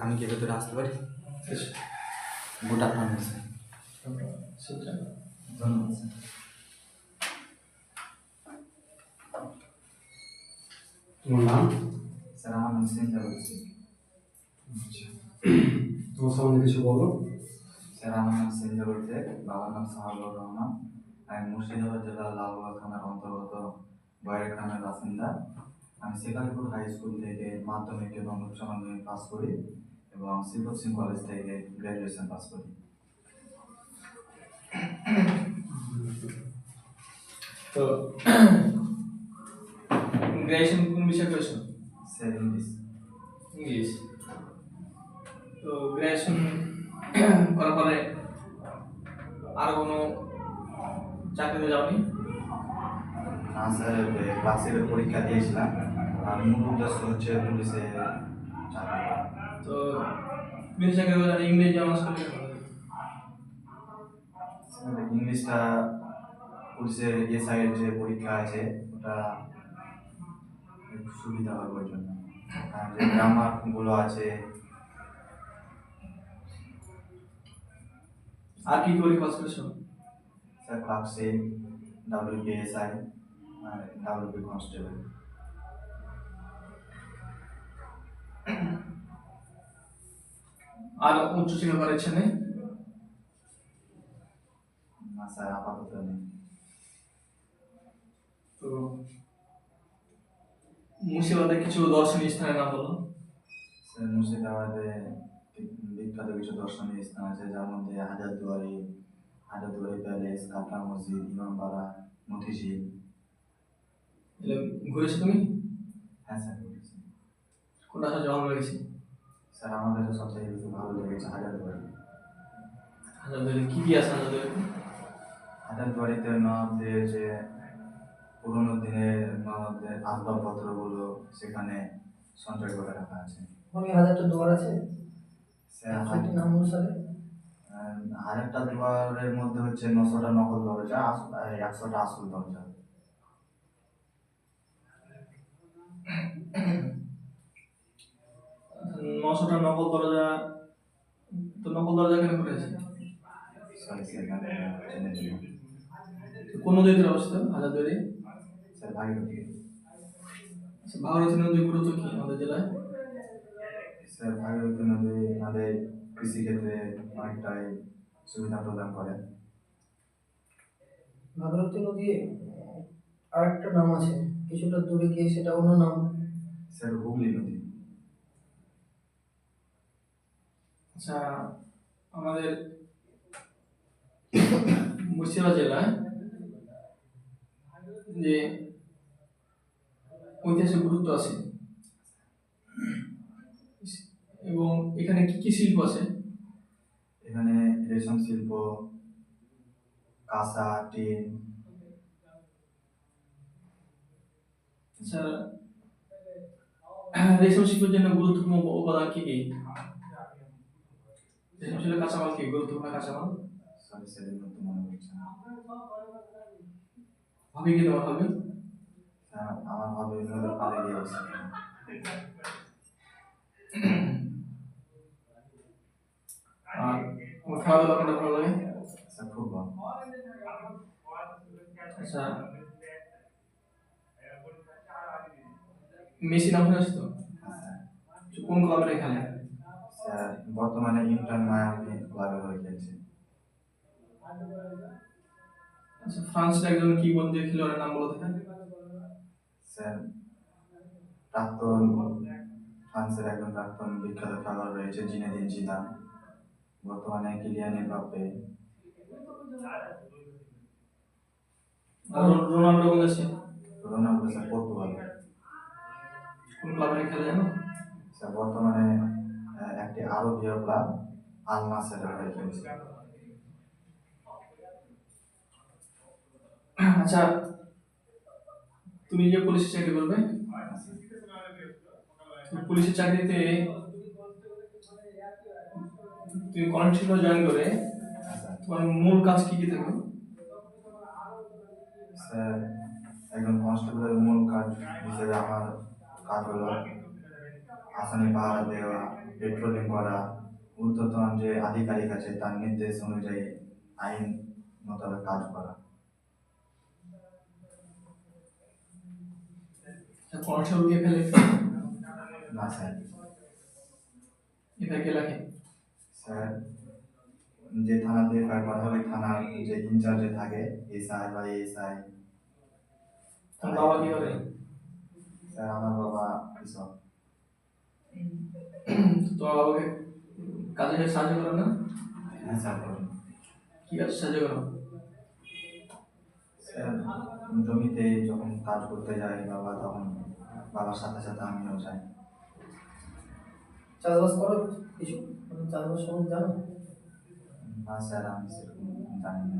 আমি কি ভেতরে আসতে পারি? Good afternoon sir. সেটা ধন্যবাদ স্যার। তোমার নাম? স্যার আমার নাম সিনজা বলছি। আচ্ছা, তোমার সম্বন্ধে কিছু বলো। স্যার আমার নাম সিনজা বলছে, বাবার নাম সাহাবুর রহমান। আমি মুর্শিদাবাদ জেলার লালগোলা থানার অন্তর্গত বয়ের গ্রামের বাসিন্দা। আমি সেকালিপুর হাই স্কুল থেকে মাধ্যমিক এবং উচ্চ মাধ্যমিক পাস করি এবং শিবত সিং কলেজ থেকে গ্র্যাজুয়েশন পাস করি। তো গ্র্যাজুয়েশন কোন বিষয়ে করেছো? Sir English. ইংলিশ। তো গ্র্যাজুয়েশন করার পরে আর কোনো চাকরিতে যাওনি? না স্যার, ক্লাসের পরীক্ষা দিয়েছিলাম। আর মূল উদ্দেশ্য হচ্ছে পুলিশে চাকরি করা। তো পুলিশ চাকরি করে ইংরেজি অনার্স করলে কেন? স্যার ইংলিশটা পুলিশের এসআইয়ের যে পরীক্ষা আছে ওটা একটু সুবিধা হবে ওই জন্য। আর যে গ্রামারগুলো আছে। আর কি পরীক্ষা পাস করেছো? স্যার ক্লাস 6, WPSI আর WP কনস্টেবল। আর উচ্চ শিক্ষা করার ইচ্ছা নেই? না স্যার, আপাতত নেই। তো মুর্শিদাবাদে কিছু দর্শনীয় স্থানের নাম বলো। স্যার মুর্শিদাবাদে বিখ্যাত কিছু দর্শনীয় স্থান আছে, যার মধ্যে হাজারদুয়ারি প্যালেস, কাটরা মসজিদ, ইমামবাড়া, মতিঝিল। এগুলো ঘুরেছো তুমি? হ্যাঁ স্যার ঘুরেছি। কোনটা সবচেয়ে ভালো লেগেছে? স্যার আমার কাছে সবথেকে বেশি ভালো লেগেছে হাজারদুয়ারি। হাজারদুয়ারি কি কি আছে হাজারদুয়ারিতে? হাজারদুয়ারিতে নবাবদের যে পুরোনো দিনের নবাবদের আসবাবপত্রগুলো সেখানে সঞ্চয় করে রাখা আছে। ওখানে 1000টা দুয়ার আছে স্যার একশোটি নাম অনুসারে। 1000টা দুয়ারের মধ্যে হচ্ছে 900টা নকল দরজা, 100টা আসল দরজা। 900টা নকল দরজা। তো নকল দরজা কেন করেছে? সরি স্যার, জেনে নিলাম। কোন নদীতে অবস্থিত হাজারদুয়ারি? স্যার ভাগীরথী। আচ্ছা, ভাগীরথী নদীর গুরুত্ব কি আমাদের জেলায়? স্যার ভাগীরথী নদী আমাদের কৃষিক্ষেত্রে অনেকটাই সুবিধা প্রদান করে। ভাগীরথী নদী আরেকটা নাম আছে, কিছুটা দূরে গিয়ে সেটা অন্য নাম। স্যার হুগলি নদী। আচ্ছা, আমাদের মুর্শিদাবাদ জেলায় যে ঐতিহাসিক গুরুত্ব আছে এবং এখানে কি কি শিল্প আছে? এখানে রেশম শিল্প, কাঁসা, টিন। আচ্ছা, রেশম শিল্পের জন্য গুরুত্বপূর্ণ উপাদান কি কি? রেশম শিল্পের কাঁচামাল কি গুরুত্বপূর্ণ কাঁচামাল? সরি স্যার, এই মুহূর্তে মনে পড়ছে না। ভাবি কি তোমার হবে? স্যার আমার ভাবে নদীর পাড়ে গিয়েছে। আর তোমার খাওয়া দাওয়া কোনটা ভালো লাগে? Sir football. আচ্ছা, মেসি নাম শুনেছো তো? কোন ক্লাবে খেলে? স্যার বর্তমানে ইন্টার মায়ামি ক্লাবে হয়ে গেছে। আচ্ছা, ফ্রান্সের একজন কিংবদন্তি খেলোয়াড়ের নাম বলো তো। স্যার প্রাক্তন ফ্রান্সের একজন প্রাক্তন বিখ্যাত খেলোয়াড় রয়েছে, জিনেদিন জিদান। বর্তমানে কিলিয়ান এমবাপ্পে। রোনাল্ডো কোন দেশে? Ronaldo sir Portugal. কোন ক্লাবে খেলে জানো? স্যার বর্তমানে একটি আরবীয় ক্লাব আল নাসেরের হয়ে খেলছে। আচ্ছা, তুমি যে পুলিশের চাকরি করবে, পুলিশের চাকরিতে তুমি কনস্টেবল জয়েন করে তোমার মূল কাজ কি কি থাকবে? স্যার একজন কনস্টেবলের মূল কাজ হিসেবে আমার কাজ হলো আসামি পাহারা দেওয়া, পেট্রোলিং করা, ঊর্ধ্বতন যে আধিকারিক আছে তার নির্দেশ অনুযায়ী আইন মোতাবেক কাজ করা। কনস্টেবল কে ফেলে? না স্যার। এফআইআর কে লেখে? স্যার, যে থানাতে এফআইআর করা হবে থানার যে ইনচার্জে থাকে, এসআই বা এএসআই। তোর বাবা কি করে? স্যার আমার বাবা কৃষক। তোমার বাবাকে কাজে সাহায্য করো না? হ্যাঁ স্যার করুন। কি কাজে সাহায্য করো? স্যার জমিতে যখন কাজ করতে যায় বাবা, তখন বাবার সাথে সাথে আমিও যাই। চাষবাস করো কিছু? চাষবাস সম্বন্ধে জানো? না স্যার, আমি সেরকম জানি না।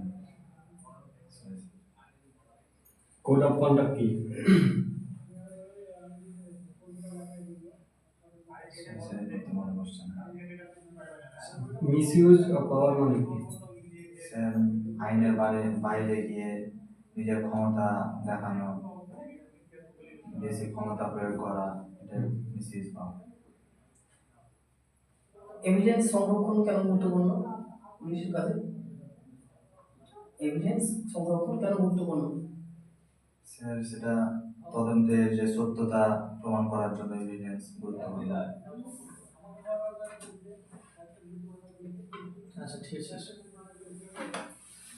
কোড অফ কন্ডাক্ট কি? স্যার দেখতে মনে করছে না। মিসইউজ অফ পাওয়ার মানে কি? স্যার আইনের বাইরে গিয়ে নিজের ক্ষমতা দেখানো, বেশি ক্ষমতা প্রয়োগ করা, এটা মিসইউজ পাওয়া। এভিডেন্স সংরক্ষণ কেন গুরুত্বপূর্ণ পুলিশের কাজে? এভিডেন্স সংরক্ষণ কেন গুরুত্বপূর্ণ? স্যার সেটা তদন্তের যে সত্যতা প্রমাণ করার জন্য এভিডেন্স গুরুত্বপূর্ণ। আচ্ছা ঠিক আছে।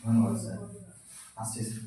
ধন্যবাদ স্যার, আসছি স্যার।